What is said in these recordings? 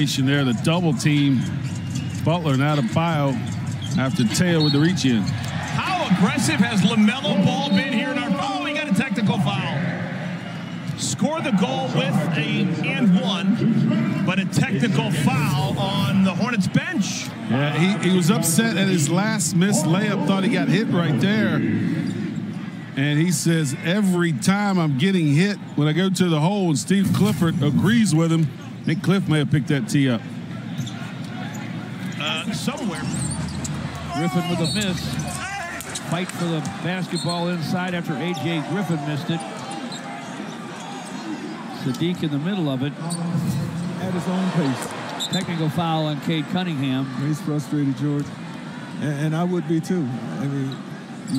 There, the double team. Butler and Adebayo after Teo with the reach in. How aggressive has LaMelo Ball been here in our... Oh, he got a technical foul. Score the goal with a and one, but a technical foul on the Hornets bench. Yeah, he was upset at his last missed layup, thought he got hit right there. And he says, every time I'm getting hit when I go to the hole, and Steve Clifford agrees with him. I think Cliff may have picked that tee up. Somewhere. Griffin with a miss. Fight for the basketball inside after A.J. Griffin missed it. Sadiq in the middle of it. At his own pace. Technical foul on Cade Cunningham. He's frustrated, George. And I would be too. I mean,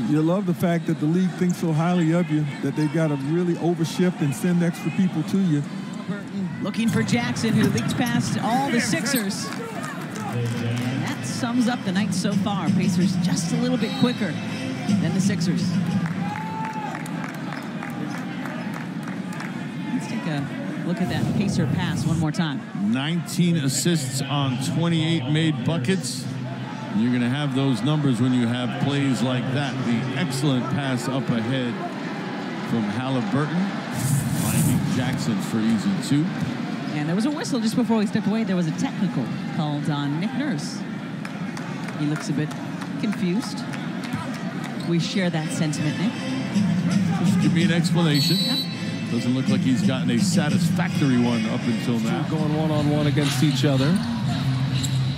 you love the fact that the league thinks so highly of you that they've got to really overshift and send extra people to you. Burton looking for Jackson, who leaks past all the Sixers. And that sums up the night so far. Pacers just a little bit quicker than the Sixers. Let's take a look at that Pacer pass one more time. 19 assists on 28 made buckets. You're going to have those numbers when you have plays like that. The excellent pass up ahead from Halliburton, finding Jackson for easy two. And there was a whistle just before we stepped away. There was a technical called on Nick Nurse. He looks a bit confused. We share that sentiment, Nick. Just give me an explanation. Yep. Doesn't look like he's gotten a satisfactory one up until now. Going one-on-one against each other.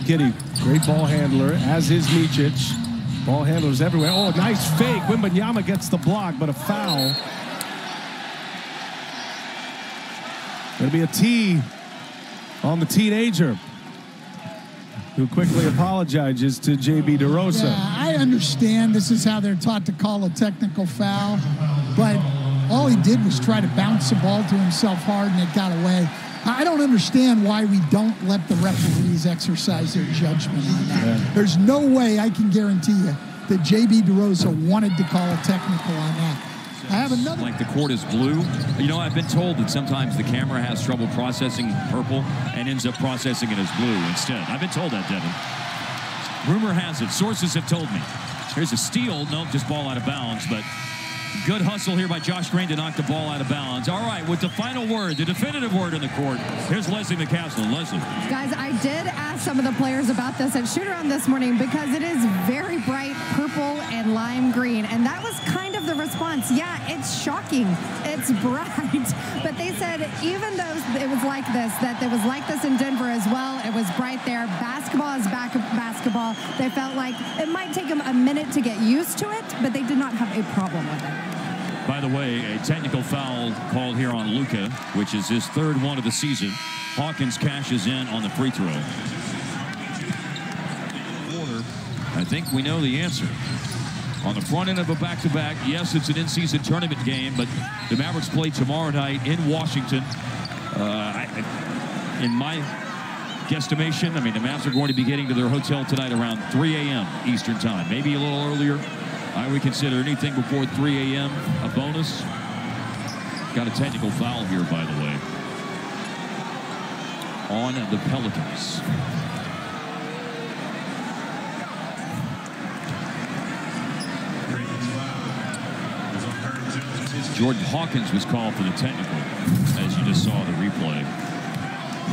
Giddey, great ball handler, as is Micic. Ball handlers everywhere. Oh, nice fake. Wembanyama gets the block, but a foul. Going to be a tee on the teenager, who quickly apologizes to J.B. DeRosa. Yeah, I understand this is how they're taught to call a technical foul, but all he did was try to bounce the ball to himself hard, and it got away. I don't understand why we don't let the referees exercise their judgment on that. Yeah. There's no way I can guarantee you that J.B. DeRosa wanted to call a technical on that. I have another. Like the court is blue. You know, I've been told that sometimes the camera has trouble processing purple and ends up processing it as blue instead. I've been told that, Devin. Rumor has it. Sources have told me. Here's a steal. Nope, just ball out of bounds, but good hustle here by Josh Green to knock the ball out of bounds. All right, with the final word, the definitive word in the court, here's Leslie McCaslin. Leslie. Guys, I did ask some of the players about this at shoot-around this morning because it is very bright purple and lime green, and that was kind of the response. Yeah, it's shocking. It's bright. But they said even though it was like this, that it was like this in Denver as well. It was bright there. Basketball is basketball. They felt like it might take them a minute to get used to it, but they did not have a problem with it. By the way, a technical foul called here on Luka, which is his third one of the season. Hawkins cashes in on the free throw. I think we know the answer. On the front end of a back-to-back, yes, it's an in-season tournament game, but the Mavericks play tomorrow night in Washington. In my guesstimation, I mean, the Mavs are going to be getting to their hotel tonight around 3 a.m. Eastern time, maybe a little earlier. I would consider anything before 3 a.m. a bonus. Got a technical foul here, by the way, on the Pelicans. Jordan Hawkins was called for the technical, as you just saw the replay.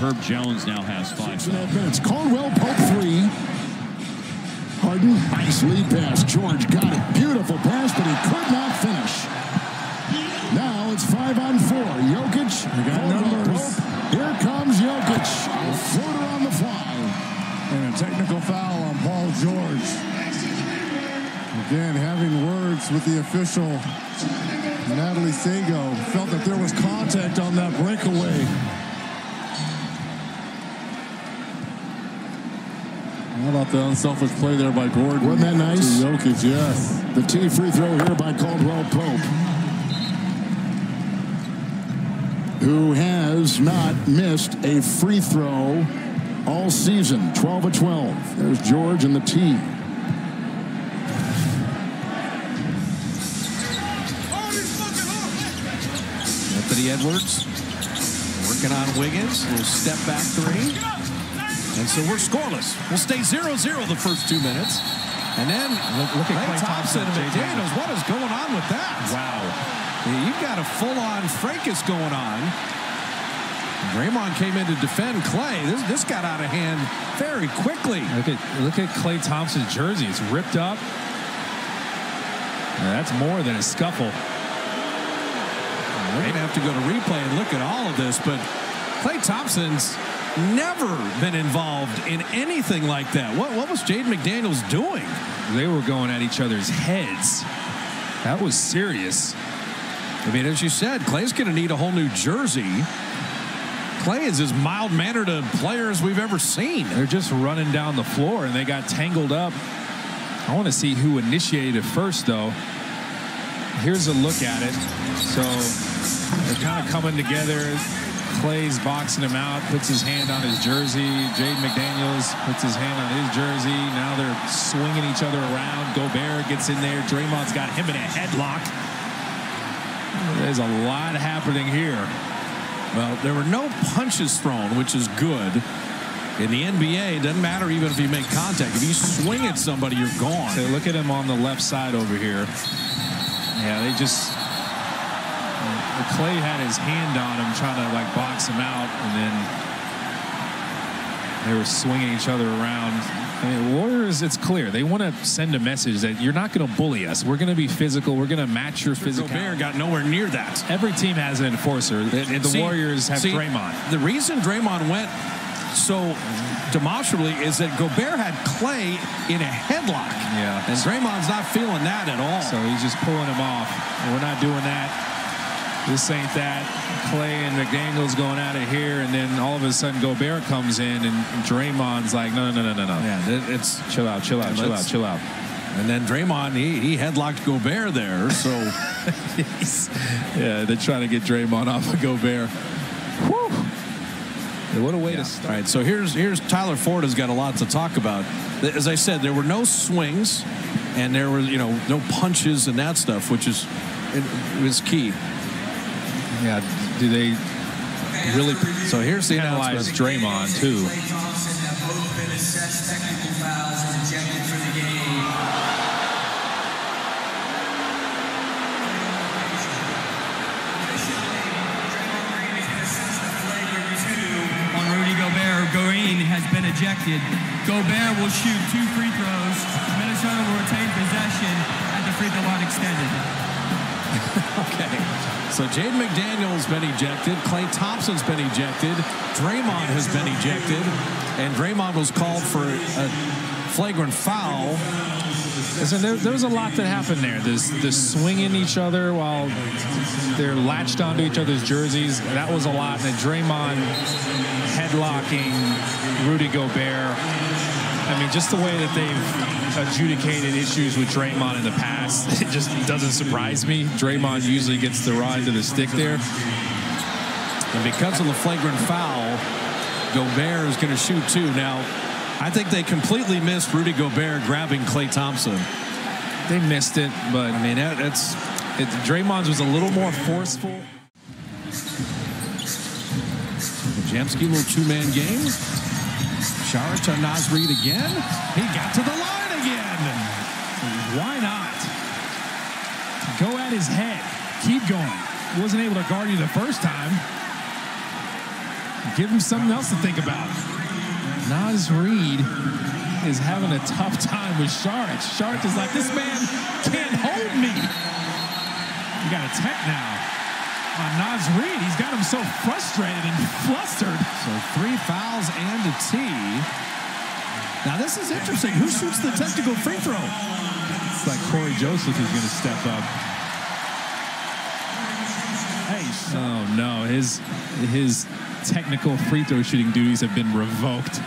Herb Jones now has 5 minutes. Caldwell Pope 3. Harden, nice lead pass. George got it. Beautiful pass, but he could not finish. Now it's 5-on-4. Jokic. We got numbers. Here comes Jokic. A floater on the fly. And a technical foul on Paul George. Again, having words with the official, Natalie Sago, felt that there was contact on that breakaway. How about the unselfish play there by Gordon? Wasn't that nice? To Jokic, yes. The T free throw here by Caldwell Pope, who has not missed a free throw all season. 12 of 12. There's George and the T. Anthony Edwards working on Wiggins. Little step back three. And so we're scoreless. We'll stay 0-0 the first 2 minutes. And then look at Klay Thompson and McDaniels. What is going on with that? Wow. You've got a full-on fracas going on. Draymond came in to defend Klay. This got out of hand very quickly. Look at Klay Thompson's jersey. It's ripped up. Now, that's more than a scuffle. We're going to have to go to replay and look at all of this, but Klay Thompson's never been involved in anything like that. What was Jaden McDaniels doing? They were going at each other's heads. That was serious. I mean, as you said, Klay's going to need a whole new jersey. Klay is as mild-mannered a player as we've ever seen. They're just running down the floor, and they got tangled up. I want to see who initiated it first, though. Here's a look at it. So they're kind of coming together. Klay's boxing him out, puts his hand on his jersey. Jaden McDaniels puts his hand on his jersey. Now they're swinging each other around. Gobert gets in there. Draymond's got him in a headlock. There's a lot happening here. Well, there were no punches thrown, which is good. In the NBA, it doesn't matter even if you make contact. If you swing at somebody, you're gone. So look at him on the left side over here. Yeah, they just... Klay had his hand on him, trying to like box him out, and then they were swinging each other around. I mean, Warriors, it's clear they want to send a message that you're not going to bully us. We're going to be physical. We're going to match your physical. Gobert got nowhere near that. Every team has an enforcer. The Warriors have Draymond. The reason Draymond went so demonstrably is that Gobert had Klay in a headlock. Yeah. And Draymond's not feeling that at all. So he's just pulling him off. We're not doing that. This ain't that. Klay and McDaniels going out of here, and then all of a sudden Gobert comes in, and Draymond's like, no. Yeah, it's chill out. And then Draymond, he headlocked Gobert there, so. Yeah, they're trying to get Draymond off of Gobert. Whew. What a way to start. All right, so here's Tyler Ford has got a lot to talk about. As I said, there were no swings, and there were, no punches and that stuff, which is it was key. Yeah, do they really? So here's the analyze Draymond too. On Rudy Gobert, Green has been ejected. Gobert will shoot 2 free throws. Minnesota will retain possession at the free throw line extended. Okay. So Jaden McDaniels been ejected. Klay Thompson's been ejected. Draymond has been ejected. And Draymond was called for a flagrant foul. Listen, there was a lot that happened there. This swinging each other while they're latched onto each other's jerseys. That was a lot. And then Draymond headlocking Rudy Gobert. I mean, just the way that they've adjudicated issues with Draymond in the past, it just doesn't surprise me. Draymond usually gets the raw end of the stick there. And because of the flagrant foul, Gobert is going to shoot 2. Now, I think they completely missed Rudy Gobert grabbing Klay Thompson. They missed it, but I mean, Draymond's was a little more forceful. Jamsky, little 2-man game. Saric to Naz Reid again. He got to the line again. Why not? Go at his head. Keep going. He wasn't able to guard you the first time. Give him something else to think about. Naz Reid is having a tough time with Saric. Saric is like, this man can't hold me. You got a tech now on Naz Reid. He's got him so frustrated and flustered. So 3 fouls and a T. Now this is interesting. Who shoots the technical free throw? It's like Corey Joseph is going to step up. Hey, oh no, his technical free throw shooting duties have been revoked.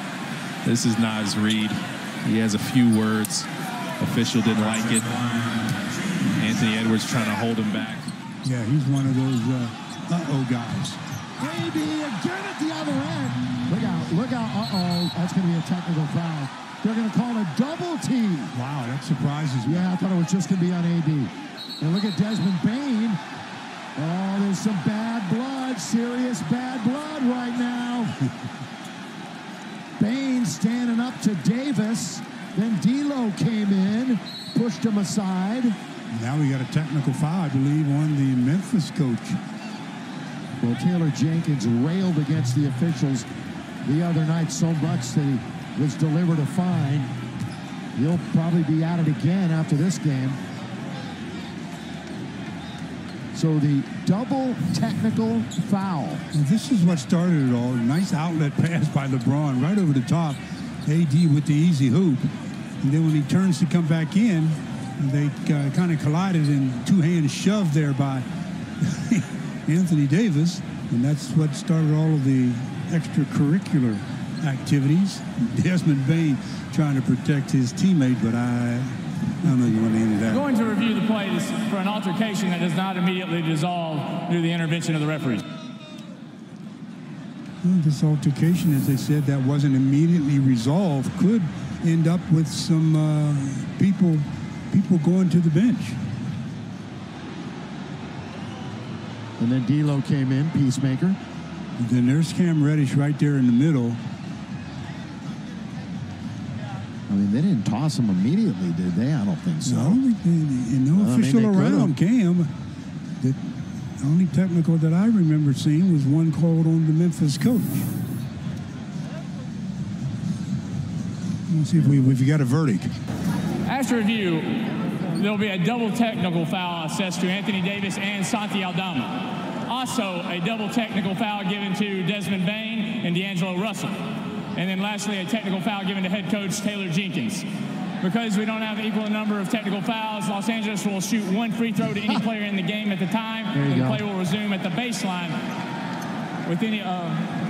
This is Naz Reid. He has a few words. Official didn't like it. Anthony Edwards trying to hold him back. Yeah, he's one of those uh-oh guys. Maybe again at the other end. Look out, uh-oh. That's going to be a technical foul. They're going to call a double team. Wow, that surprises me. Yeah, I thought it was just going to be on AD. And look at Desmond Bane. Oh, there's some bad blood, serious bad blood right now. Bane Bean standing up to Davis. Then D'Lo came in, pushed him aside. Now we got a technical foul, I believe, on the Memphis coach. Well, Taylor Jenkins railed against the officials the other night so much that he was delivered a fine. He'll probably be at it again after this game. So the double technical foul. And this is what started it all. Nice outlet pass by LeBron right over the top. AD with the easy hoop. And then when he turns to come back in, they kind of collided and two-hand shove there by Anthony Davis. And that's what started all of the extracurricular activities. Desmond Bain trying to protect his teammate, but I don't know you want to end that. Going to review the plays for an altercation that does not immediately dissolve through the intervention of the referees. Well, this altercation, as they said, that wasn't immediately resolved, could end up with some people going to the bench. And then D'Lo came in, peacemaker. And then there's Cam Reddish right there in the middle. I mean, they didn't toss him immediately, did they? I don't think so. No official around Cam. The only technical that I remember seeing was one called on the Memphis coach. Let's see if we've got a verdict. After review, there'll be a double technical foul assessed to Anthony Davis and Santi Aldama. Also, a double technical foul given to Desmond Bain and D'Angelo Russell. And then lastly, a technical foul given to head coach Taylor Jenkins. Because we don't have an equal number of technical fouls, Los Angeles will shoot one free throw to any player in the game at the time, and the play will resume at the baseline.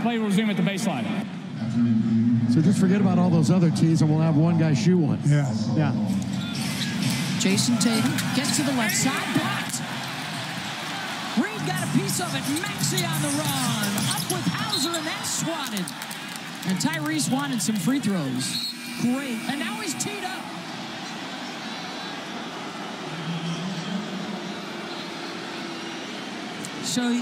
Play will resume at the baseline. So just forget about all those other tees, and we'll have one guy shoot one. Yeah. Yeah. Jason Tatum gets to the left side, blocked. Reed got a piece of it. Maxey on the run. Up with Hauser, and that's swatted. And Tyrese wanted some free throws. Great. And now he's teed up. So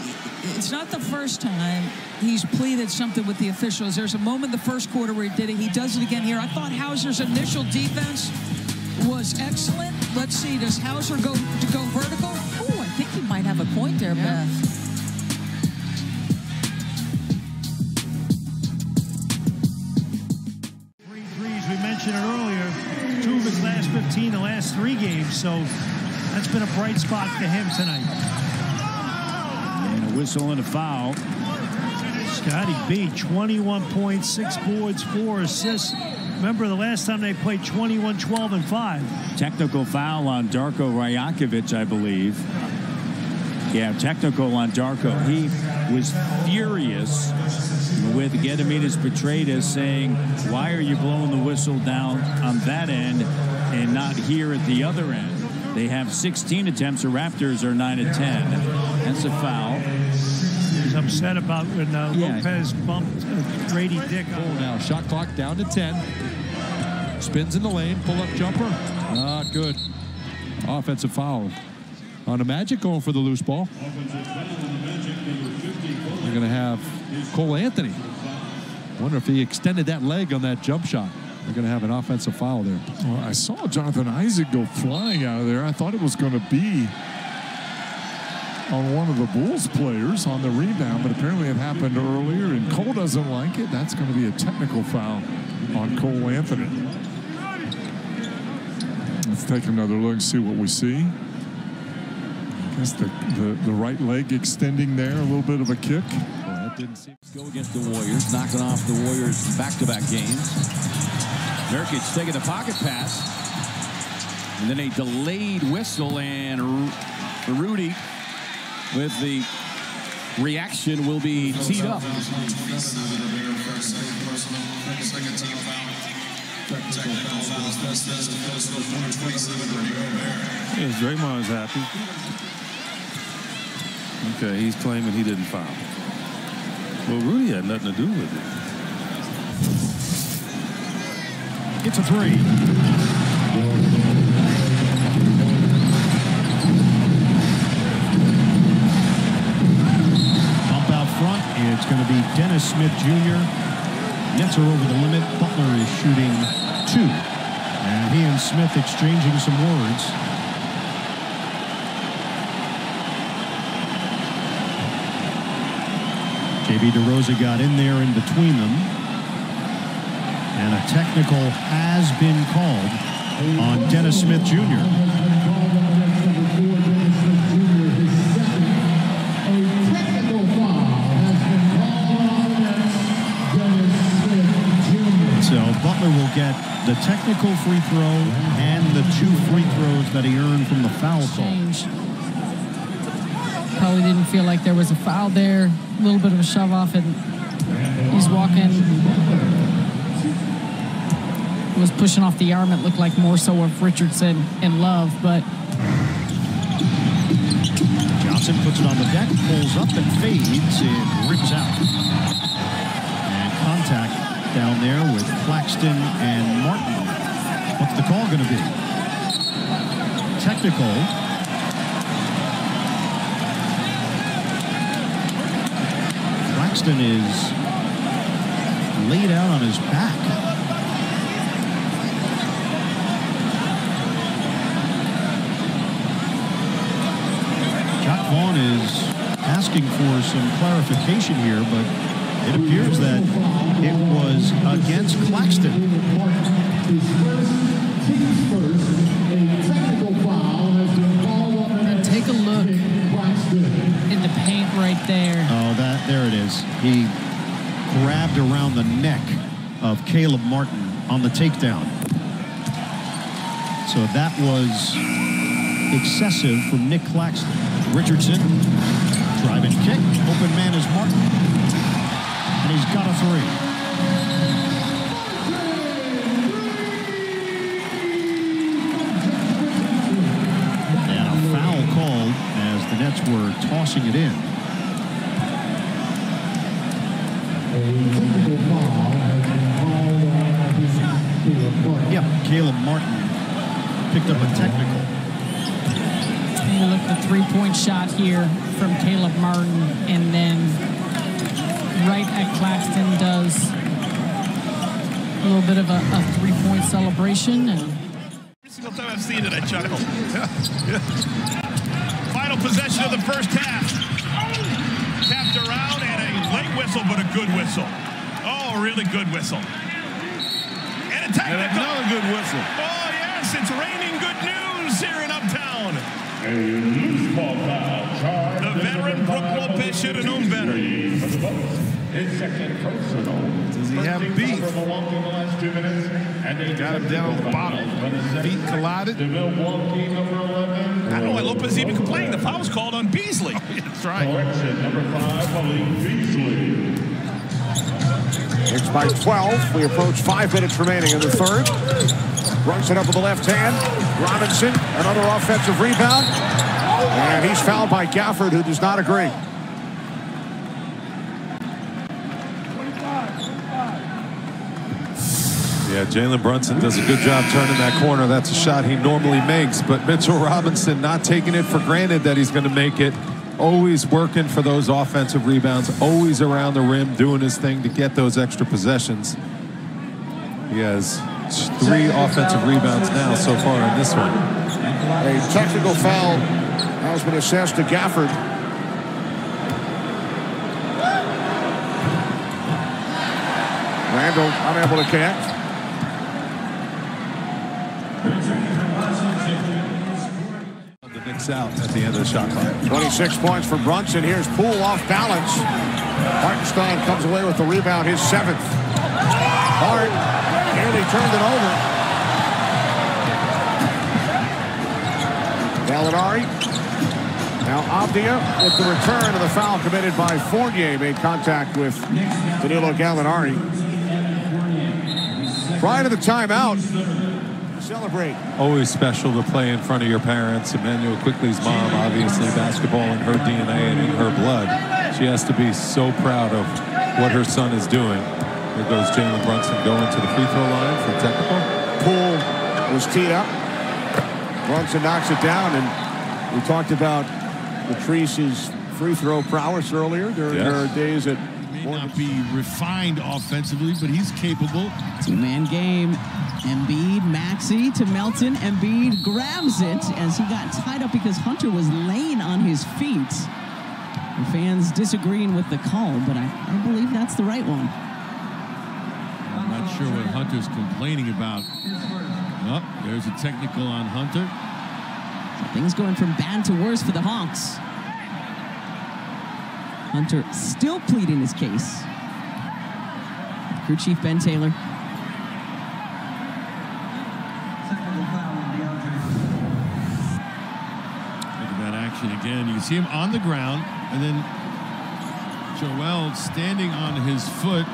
it's not the first time he's pleaded something with the officials. There's a moment in the first quarter where he did it. He does it again here. I thought Hauser's initial defense was excellent. Let's see, does Hauser go vertical? Oh, I think he might have a point there, Beth. We mentioned it earlier, 2 of his last 15, the last 3 games, so that's been a bright spot for him tonight. And a whistle and a foul. Scotty B, 21 points, 6 boards, 4 assists. Remember the last time they played 21, 12, and 5. Technical foul on Darko Rajakovic, I believe. Yeah, technical on Darko. He was furious with Gediminas Petraitis saying, why are you blowing the whistle down on that end and not here at the other end? They have 16 attempts. The Raptors are 9 of 10. That's a foul. He's upset about when Lopez bumped Grady Dick. Now, shot clock down to 10. Spins in the lane, pull-up jumper. Not good. Offensive foul on the Magic, going for the loose ball. They're going to have Cole Anthony. Wonder if he extended that leg on that jump shot. They're going to have an offensive foul there. Well, I saw Jonathan Isaac go flying out of there. I thought it was going to be on one of the Bulls players on the rebound, but apparently it happened earlier, and Cole doesn't like it. That's going to be a technical foul on Cole Anthony. Let's take another look and see what we see. I guess the right leg extending there, a little bit of a kick. Well, that didn't seem to go against the Warriors, knocking off the Warriors back-to-back games. Nurkic taking the pocket pass, and then a delayed whistle, and Rudy with the reaction will be teed up. Yes, Draymond's happy. Okay, he's claiming he didn't foul. Well, Rudy had nothing to do with it. It's a 3. Bump out front. It's going to be Dennis Smith Jr. Nets are over the limit. Butler is shooting 2. And he and Smith exchanging some words. J.B. DeRosa got in there in between them. And a technical has been called on Dennis Smith Jr. So Butler will get the technical free throw and the 2 free throws that he earned from the foul call. Probably didn't feel like there was a foul there. A little bit of a shove off, and he's walking. Was pushing off the arm. It looked like more so of Richardson and Love, but Johnson puts it on the deck, pulls up and fades, and rips out. And contact down there with Claxton and Martin. What's the call going to be? Technical. Claxton is laid out on his back. Chuck Vaughn is asking for some clarification here, but it appears that it was against Claxton. And take a look in the paint right there. Oh, there it is. He grabbed around the neck of Caleb Martin on the takedown. So that was excessive from Nick Claxton. Richardson, driving kick. Open man is Martin. And he's got a 3. And a foul called as the Nets were tossing it in. Yep, Caleb Martin picked up a technical. And look, the three-point shot here from Caleb Martin, and then right at Claxton does a little bit of a three-point celebration. And every single time I've seen it, I chuckle. Final possession of the first half. Tapped around and a late whistle, but a good whistle. Oh, a really good whistle. And a technical. And another good whistle. Oh, yes, it's raining good news here in Uptown. The veteran Brook Lopez should have known better. Does he have beef? Got him down on the bottom. Feet collided. I don't know why Lopez even complained. The foul was called on Beasley. Oh, that's right. Number 5, Malik Beasley. It's by 12. We approach 5 minutes remaining in the third. Runs it up with the left hand. Robinson, another offensive rebound. And he's fouled by Gafford, who does not agree. Yeah, Jalen Brunson does a good job turning that corner. That's a shot he normally makes. But Mitchell Robinson not taking it for granted that he's going to make it. Always working for those offensive rebounds. Always around the rim doing his thing to get those extra possessions. He has 3 offensive rebounds now so far in this one. A technical foul has been assessed to Gafford. Randall unable to connect. The Knicks out at the end of the shot clock. 26 points for Brunson. Here's Poole off balance. Hartenstein comes away with the rebound, his 7th. Hart nearly turned it over. Gallinari. Now Avdia with the return of the foul committed by Fournier. Made contact with Danilo Gallinari. Prior to the timeout, celebrate. Always special to play in front of your parents. Emmanuel Quickly's mom, obviously basketball in her DNA and in her blood. She has to be so proud of what her son is doing. Here goes Jalen Brunson going to the free throw line for technical. Poole was teed up. Brunson knocks it down, and we talked about Patrice's free throw prowess earlier during her days at May not be refined offensively, but he's capable. Two-man game. Embiid, Maxey to Melton. Embiid grabs it as he got tied up because Hunter was laying on his feet. The fans disagreeing with the call, but I believe that's the right one. I'm not sure what Hunter's complaining about. Oh, there's a technical on Hunter. So things going from bad to worse for the Hawks. Hunter still pleading his case. Crew Chief Ben Taylor. Look at that action again. You see him on the ground, and then Joel standing on his foot.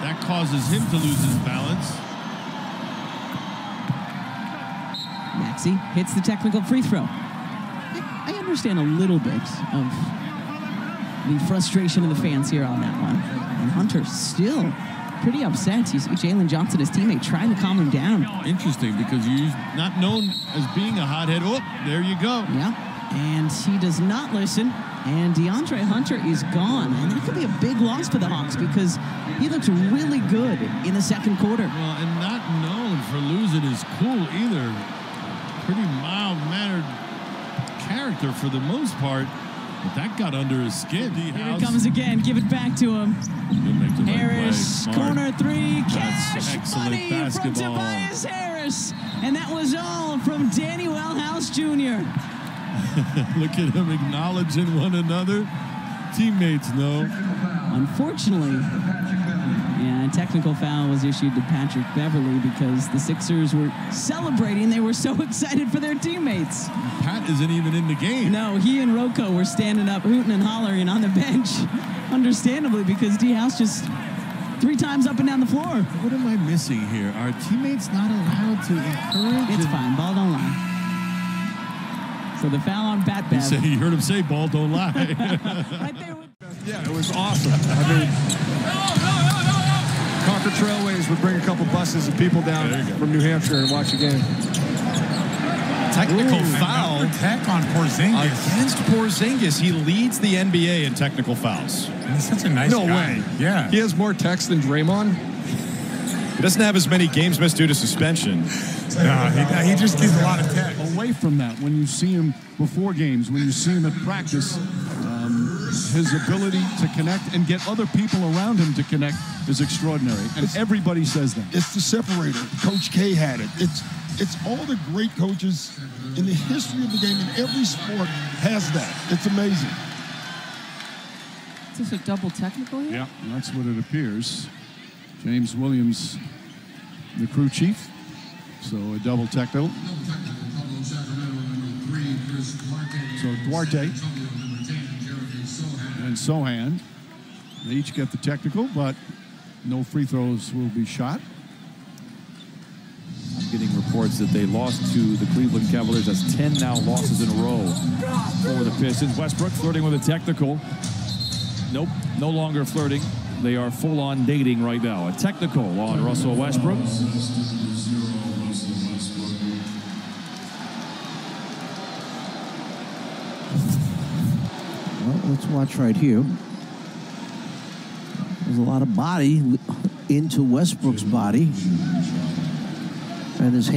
That causes him to lose his balance. Maxey hits the technical free throw. I understand a little bit of the frustration of the fans here on that one. And Hunter still pretty upset. You see Jalen Johnson, his teammate, trying to calm him down. Interesting, because he's not known as being a hothead. Oh, there you go. Yeah, and he does not listen. And DeAndre Hunter is gone. And that could be a big loss for the Hawks because he looks really good in the second quarter. Well, and not known for losing his cool either. Pretty mild-mannered character for the most part. But that got under his skin. Here it comes again. Give it back to him. Harris, corner three. Cash money from Tobias Harris. And that was all from Danny Wellhouse Jr. Look at him acknowledging one another. Teammates know. Unfortunately, a technical foul was issued to Patrick Beverly because the Sixers were celebrating. They were so excited for their teammates. Pat isn't even in the game. No, he and Rocco were standing up, hooting and hollering on the bench, understandably, because D-House just 3 times up and down the floor. What am I missing here? Are teammates not allowed to encourage? It's fine. Ball don't lie. So the foul on Bat Bev. You heard him say, ball don't lie. Right there. Yeah, it was awesome. I mean, Concord Trailways would bring a couple buses of people down from New Hampshire and watch a game. Technical foul tech on Porzingis. Against Porzingis. He leads the NBA in technical fouls. And he's such a nice guy. No way. Yeah. He has more techs than Draymond. He doesn't have as many games missed due to suspension. No, he just gives a lot of tech. Away from that, when you see him before games, when you see him at practice, his ability to connect and get other people around him to connect is extraordinary. And everybody says that. It's the separator. Coach K had it. It's all the great coaches in the history of the game in every sport has that. It's amazing. Is this a double technical here? Yeah, that's what it appears. James Williams, the crew chief. So a double technical. So Duarte and Sohan, they each get the technical, but no free throws will be shot. I'm getting reports that they lost to the Cleveland Cavaliers. That's 10 now losses in a row for the Pistons. Westbrook flirting with a technical. Nope, no longer flirting. They are full-on dating right now. A technical on Russell Westbrook. Well, let's watch right here. There's a lot of body into Westbrook's body. And his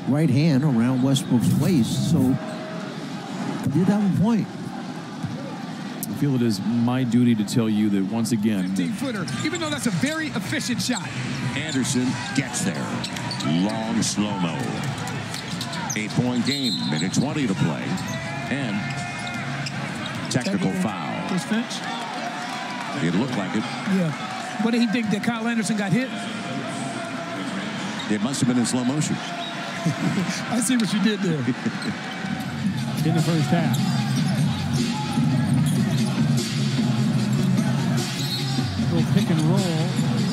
right hand around Westbrook's waist. So he did have a point. I feel it is my duty to tell you that once again, 15-footer, even though that's a very efficient shot. Anderson gets there. Long slow-mo. 8-point game. Minute 20 to play. And technical foul. Was Finch? It looked like it. Yeah. What did he think that Kyle Anderson got hit? It must have been in slow motion. I see what you did there. In the first half. Little pick and roll,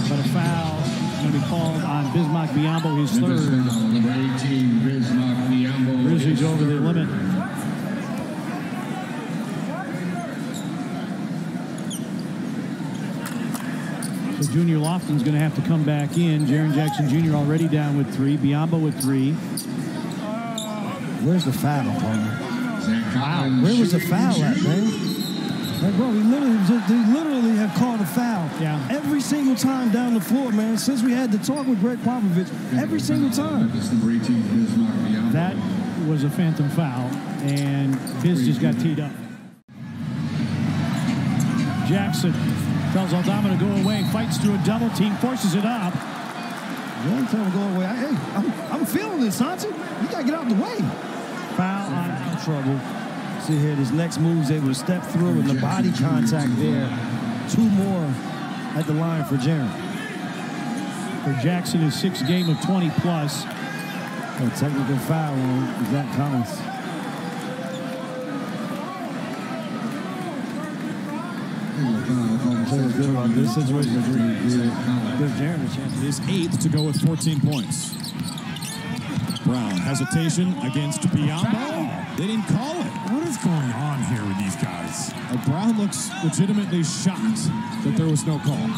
but a foul going to be called on Bismack Biyombo, his third. Number 18, Bismack Biyombo. Grizzlies over the limit. So Junior Lofton's going to have to come back in. Jaren Jackson Jr. already down with 3. Biyombo with 3. Where's the foul, partner? Wow, where was the foul at, man? Like, bro, they literally have called a foul. Yeah. Every single time down the floor, man. Since we had the talk with Greg Popovich, every single time. That was a phantom foul, and Biz just got teed up. Jackson tells Aldama to go away, fights through a double team, forces it up. Don't tell him to go away. Hey, I'm feeling this, Santi. You got to get out of the way. Foul on trouble. See here, his next move is able to step through, and the body contact there. 2 more at the line for Jaren. For Jackson, his 6th game of 20-plus. A technical foul on Zach Collins. This situation is really good. Gives Jaren a chance. His 8th to go with 14 points. Brown, hesitation against Biyombo. They didn't call it. What is going on here with these guys? Brown looks legitimately shocked that there was no call.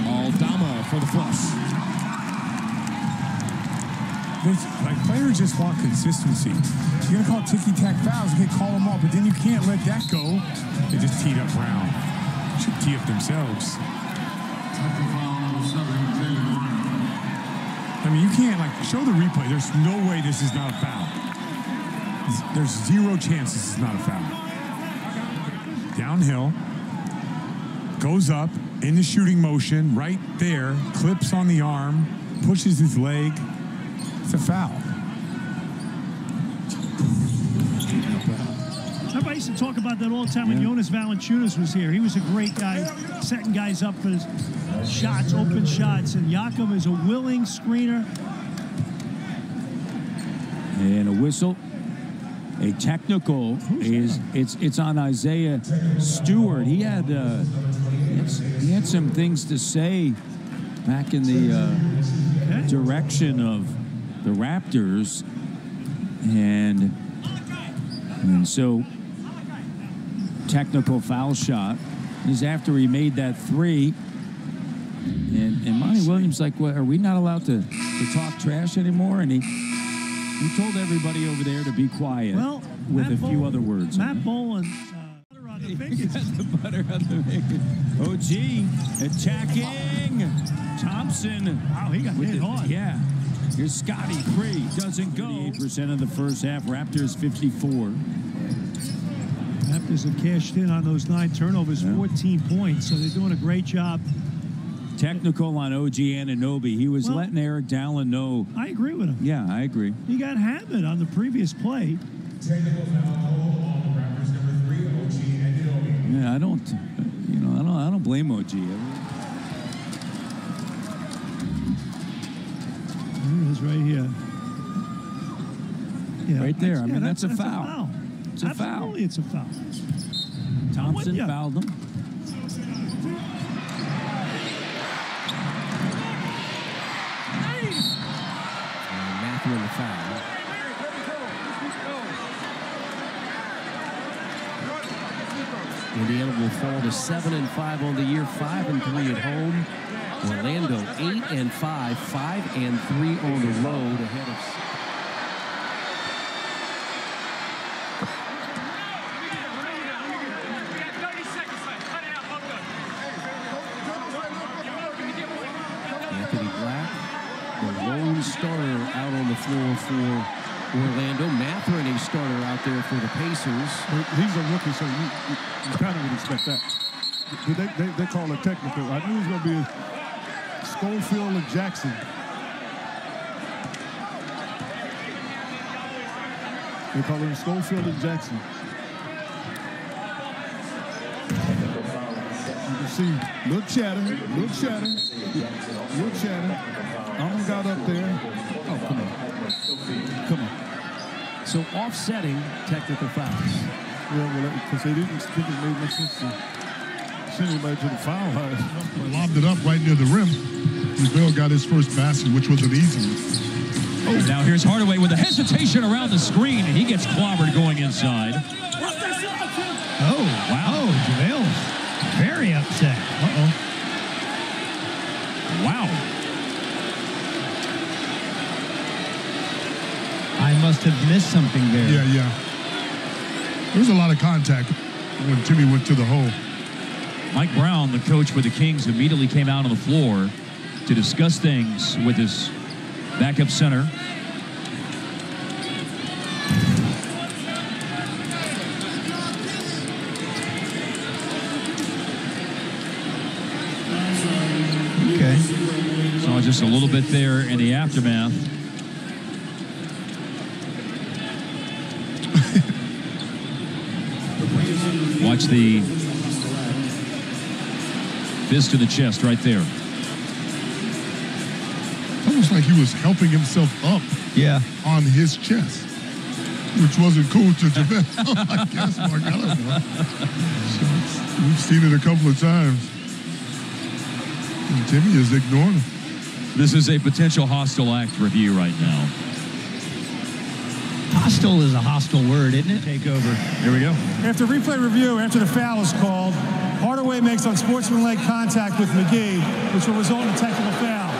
Aldama for the flush. Players just want consistency. You're going to call ticky-tack fouls, okay, call them all, but then you can't let that go. They just teed up Brown. Should tee up themselves. I mean, you can't, show the replay. There's no way this is not a foul. There's 0 chance this is not a foul. Downhill. Goes up in the shooting motion, right there, clips on the arm, pushes his leg. It's a foul. Everybody used to talk about that all the time when Jonas Valanciunas was here. He was a great guy, setting guys up for his shots, open shots. And Jakob is a willing screener. And a whistle. A technical it's on Isaiah Stewart. He had some things to say back in the direction of the Raptors, and so technical foul shot is after he made that 3, and Monty Williams like, what, are we not allowed to talk trash anymore? And he told everybody over there to be quiet, with a few other words. Matt Boland, butter on the fingers. The butter on the fingers. OG attacking. Thompson. Wow, he got hit hard. Yeah. Here's Scotty free. Doesn't go. 8% of the first half. Raptors 54. Raptors have cashed in on those 9 turnovers, 14 points. So they're doing a great job. Technical on OG Anunoby. He was letting Eric Dallin know. I agree with him. Yeah, I agree. He got hammered on the previous play. Technical foul on Raptors number 3, OG Anunoby. Yeah, I don't blame OG. There it is right here. Yeah, right there. That's a foul. It's a foul. Absolutely, it's a foul. Thompson fouled him. Matthew in the foul. Indiana will fall to 7-5 on the year, 5-3 at home. Orlando 8-5, 5-3 on the road ahead of. Anthony Black, the lone starter out on the floor for Orlando. Mathurin, a starter out there for the Pacers. He's a rookie, so you kind of would expect that. They call it technical. I knew it was going to be Schofield and Jackson. They call him Schofield and Jackson. You can see, little chatter. Almost got up there. Oh, come on. So offsetting technical fouls. Yeah, because they didn't think it made much sense to send anybody to the foul line. Lobbed it up right near the rim. Bill got his first basket, which was an easy one. Oh. Now here's Hardaway with a hesitation around the screen, and he gets clobbered going inside. Oh, wow. Oh, JaVale's very upset. Uh-oh. Wow. I must have missed something there. Yeah. There was a lot of contact. when Timmy went to the hole. Mike Brown, the coach for the Kings, immediately came out on the floor to discuss things with his backup center. Okay. Saw just a little bit there in the aftermath. Watch the fist to the chest right there. Almost like he was helping himself up on his chest, which wasn't cool to JaVale, I guess, Mark. I don't know. So, we've seen it a couple of times. And Timmy is ignoring him. This is a potential hostile act review right now. Hostile is a hostile word, isn't it? Take over. Here we go. After replay review, after the foul is called, Hardaway makes unsportsmanlike contact with McGee, which will result in a technical foul.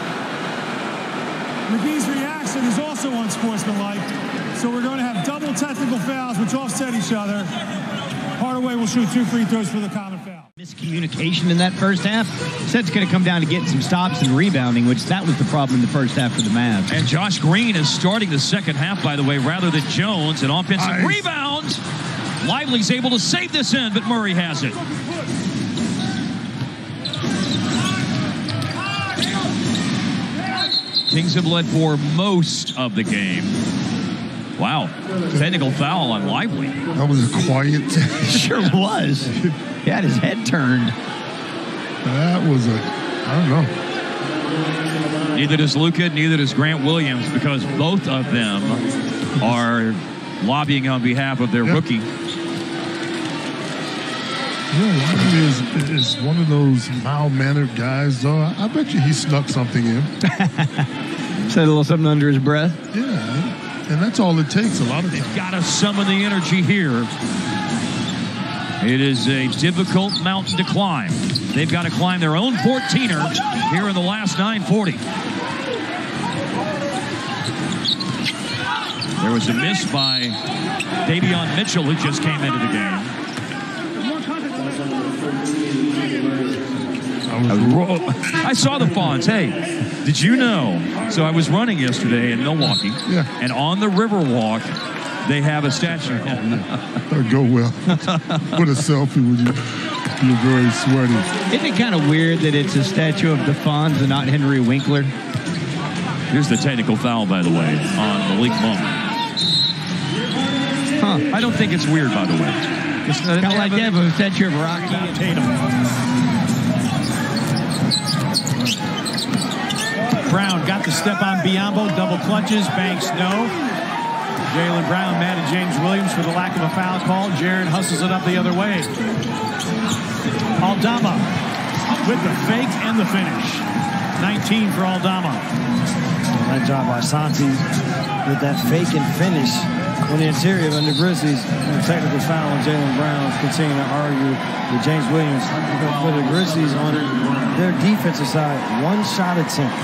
McGee's reaction is also unsportsmanlike, so we're going to have double technical fouls which offset each other. Hardaway will shoot 2 free throws for the common foul. Miscommunication in that first half. Said it's going to come down to getting some stops and rebounding, which that was the problem in the first half for the Mavs. And Josh Green is starting the second half, by the way, rather than Jones. An offensive rebound. Lively's able to save this in, but Murray has it. Kings have led for most of the game. Wow. Technical foul on Lively. That was a quiet. Sure was. He had his head turned. That was I don't know. Neither does Luka, neither does Grant Williams, because both of them are lobbying on behalf of their rookie. Yeah, Lively is one of those mild-mannered guys, though. I bet you he snuck something in. Said a little something under his breath. Yeah, and that's all it takes a lot of times. They've got to summon the energy here. It is a difficult mountain to climb. They've got to climb their own 14er here in the last 9:40. There was a miss by Davion Mitchell, who just came into the game. I saw the Fonz. Hey, did you know? So I was running yesterday in Milwaukee, and on the Riverwalk, they have a statue. That'd go well. Put a selfie with you. You're very sweaty. Isn't it kind of weird that it's a statue of the Fonz and not Henry Winkler? Here's the technical foul, by the way, on Malik Monk. Huh. I don't think it's weird, by the way. It's kind of like that, but a statue of Rocky and Tatum. Brown got the step on Biyombo, double clutches, Banks no. Jaylen Brown mad at James Williams for the lack of a foul call. Jaron hustles it up the other way. Aldama with the fake and the finish. 19 for Aldama. That job by Santi with that fake and finish on the interior of the Grizzlies. And a technical foul on Jaylen Brown, continuing to argue with James Williams. For the Grizzlies on their defensive side, one shot attempt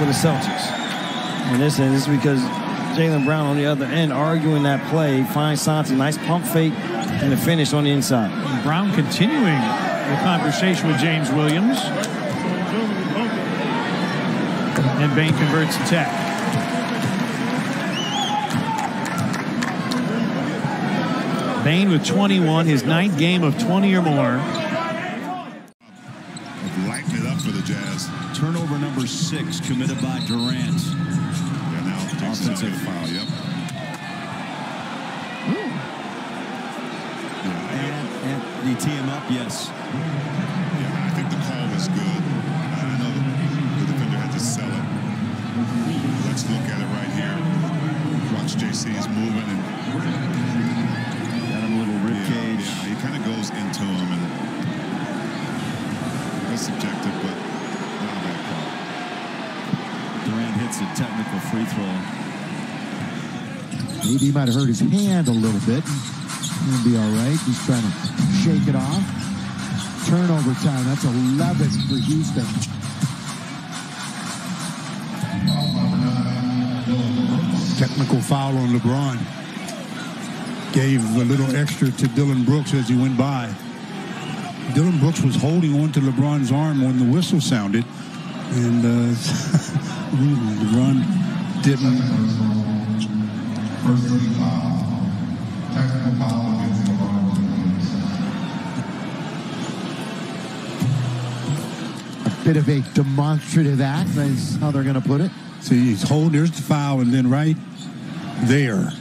for the Celtics. And this is because Jaylen Brown on the other end arguing that play, finds Santi, nice pump fake, and the finish on the inside. Brown continuing the conversation with James Williams. And Bain converts the tech. Bain with 21, his 9th game of 20 or more. Lighten it up for the Jazz. Turnover number 6 committed by Durant. Yeah, now offensive foul, yep. And you tee him up, yes. Yeah, I think the call was good. I know the defender had to sell it. Let's look at it right here. Watch JC's moving and got him a little rib cage. Yeah, he kind of goes into him, and that's subjective, but not a bad call. Durant hits a technical free throw. Maybe he might have hurt his hand a little bit. He'll be all right. He's trying to shake it off. Turnover time. That's 11 for Houston. Technical foul on LeBron. gave a little extra to Dylan Brooks as he went by. Dylan Brooks was holding on to LeBron's arm when the whistle sounded, and LeBron didn't. A bit of a demonstrative act, is how they're going to put it. See, he's holding, there's the foul, and then right there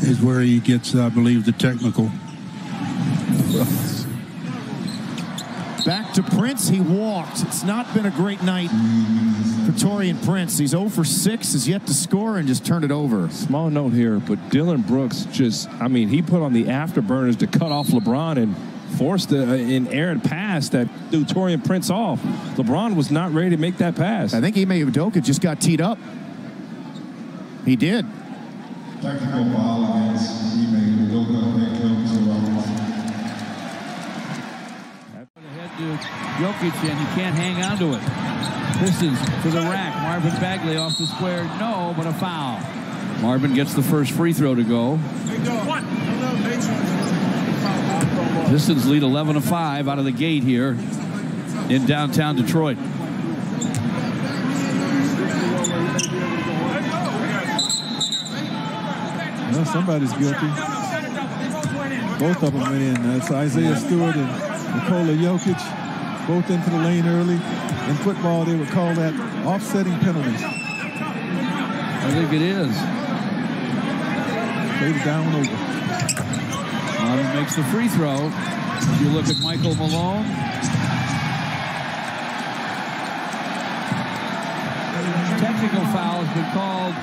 is where he gets, I believe, the technical. Back to Prince. He walked. It's not been a great night for Taurean Prince. He's 0 for 6, is yet to score, and just turned it over. Small note here, but Dylan Brooks just, I mean, he put on the afterburners to cut off LeBron and forced an errant pass that threw Taurean Prince off. LeBron was not ready to make that pass. I think Ime Udoka just got teed up. He did. Technical foul against Ime Udoka. Jokic, and he can't hang on to it. Pistons to the rack. Marvin Bagley off the square. No, but a foul. Marvin gets the first free throw to go. Pistons lead 11-5 out of the gate here in downtown Detroit. Well, somebody's guilty. Both of them went in. That's Isaiah Stewart and Nikola Jokic, both into the lane early. In football, they would call that offsetting penalties. I think it is. Played it down over. Marvin makes the free throw. If you look at Michael Malone. Technical foul has been called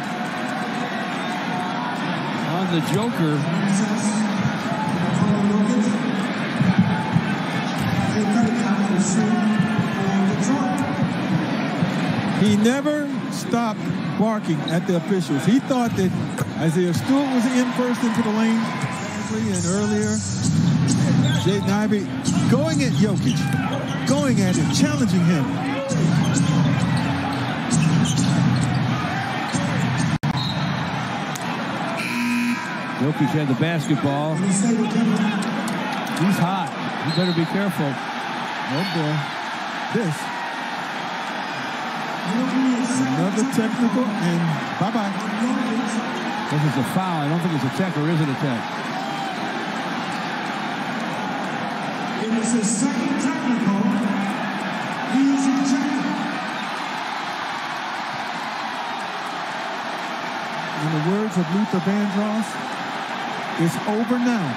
on the Joker. He never stopped barking at the officials. He thought that Isaiah Stewart was in first into the lane, and earlier, Jaden Ivey going at Jokic, going at him, challenging him. Jokic had the basketball. He's hot. You better be careful. Oh boy. This. Another technical, and bye-bye. This is a foul. I don't think it's a tech, or is it a tech? It is his second technical. He is ejected. In the words of Luther Vandross, it's over now.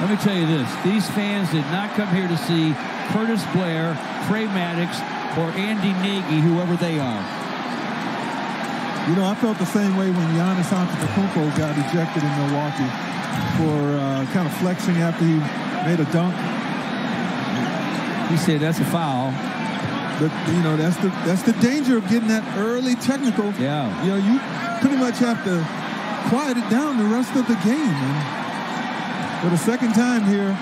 Let me tell you this. These fans did not come here to see Curtis Blair, Trey Maddox, or Andy Nagy, whoever they are. You know, I felt the same way when Giannis Antetokounmpo got ejected in Milwaukee for kind of flexing after he made a dunk. He said that's a foul. But you know, that's the danger of getting that early technical. Yeah. You know, you pretty much have to quiet it down the rest of the game. And for the second time here,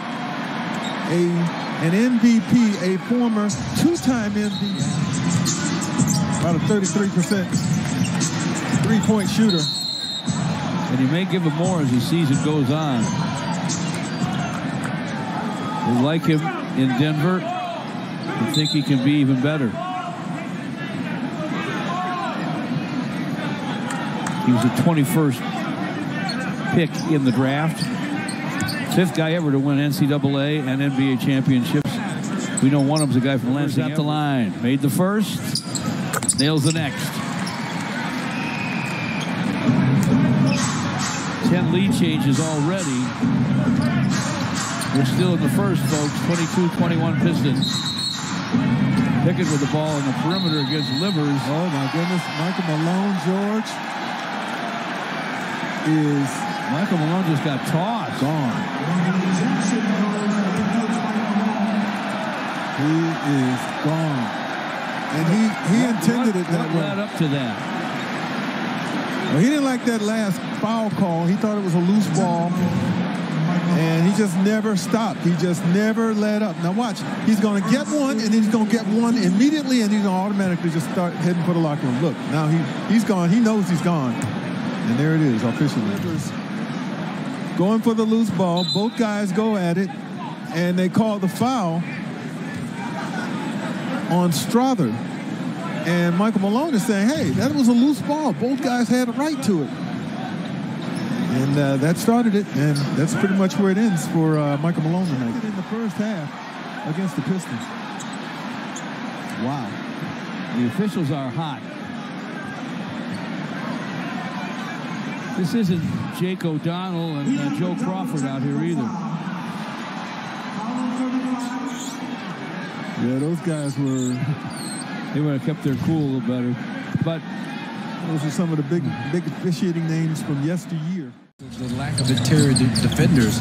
an MVP, a former two-time MVP, about a 33% three-point shooter. And he may give him more as the season goes on. They like him in Denver. I think he can be even better. He was the 21st pick in the draft. 5th guy ever to win NCAA and NBA championships. We know one of them's a guy from Lansing. At the line. Made the first. Nails the next. 10 lead changes already. We're still in the first, folks. 22-21 Pistons. Pickett with the ball in the perimeter against Livers. Oh, my goodness. Michael Malone, George, is... Michael Malone just got tossed. Gone. He is gone. And he intended it that way. What led up to that? Well, he didn't like that last foul call. He thought it was a loose ball. And he just never stopped. He just never let up. Now watch. He's going to get one, and then he's going to get one immediately, and he's going to automatically just start heading for the locker room. Look, now he's gone. He knows he's gone. And there it is, officially. going for the loose ball. Both guys go at it, and they call the foul on Strother. And Michael Malone is saying, hey, that was a loose ball. Both guys had a right to it. And that started it, and that's pretty much where it ends for Michael Malone tonight. In the first half against the Pistons. Wow. The officials are hot. This isn't Jake O'Donnell and Joe Crawford out here either. Yeah, those guys were... They would have kept their cool a little better. But those are some of the big officiating names from yesteryear. The lack of interior defenders,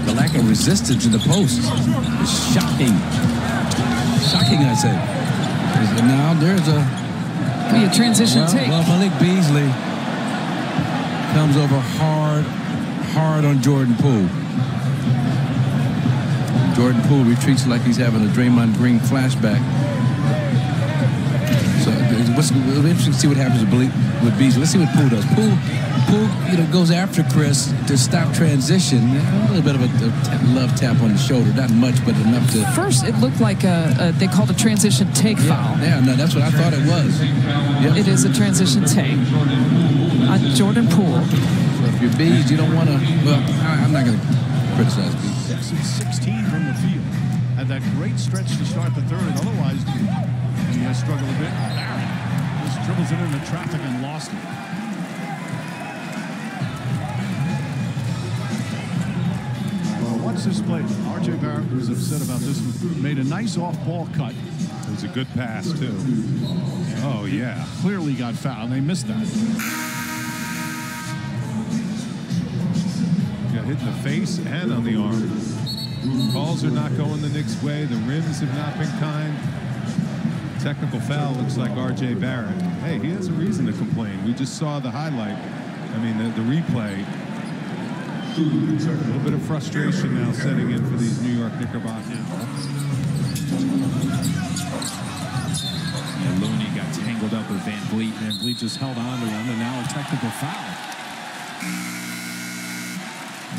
the lack of resistance in the post is shocking. Shocking, I said. And now there's Be a transition take. Well, Malik Beasley comes over hard on Jordan Poole. Jordan Poole retreats like he's having a Draymond Green flashback. So it'll be interesting to see what happens with Beasley. Let's see what Poole does. Poole, goes after Chris to stop transition. A little bit of a love tap on the shoulder. Not much, but enough to... First, it looked like they called a transition take foul. Yeah, no, that's what I thought it was. Yep. It is a transition take on Jordan Poole. So if you're Bees, you don't want to... Well, I'm not going to criticize Bees. 6-16 from the field. Had that great stretch to start the third. Otherwise, he struggled a bit. Barrett just dribbles it into traffic and lost it. Watch this play. R.J. Barrett was upset about this one. Made a nice off-ball cut. It was a good pass, too. Oh, yeah. Clearly got fouled. They missed that. Got hit in the face and on the arm. Calls are not going the Knicks' way. The rims have not been kind. Technical foul looks like R.J. Barrett. Hey, he has a reason to complain. We just saw the highlight. I mean, the replay. A little bit of frustration now setting in for these New York Knickerbockers. And Looney got tangled up with Van Vliet. Van Vliet just held on to him, and now a technical foul.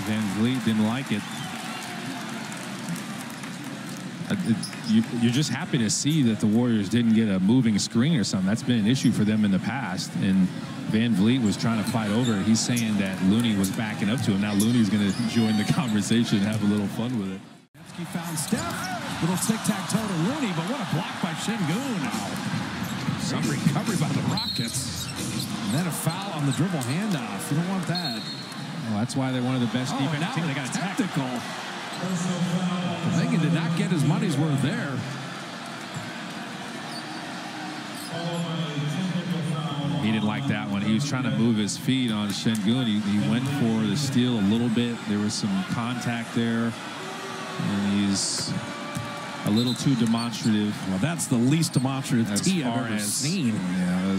Van Vliet didn't like it. You're just happy to see that the Warriors didn't get a moving screen or something. That's been an issue for them in the past. And Van Vliet was trying to fight over it. He's saying that Looney was backing up to him. Now Looney's going to join the conversation and have a little fun with it. He found Steph. Little tic-tac-toe to Looney, but what a block by Şengün now. Some recovery by the Rockets. And then a foul on the dribble handoff. You don't want that. Well, that's why they're one of the best defensive teams. They got a technical. Megan did not get his money's worth there. He didn't like that one. He was trying to move his feet on Şengün. He went for the steal a little bit. There was some contact there. And he's a little too demonstrative. Well, that's the least demonstrative tee I've ever seen. Yeah,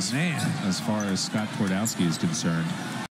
as far as Scott Twardowski is concerned.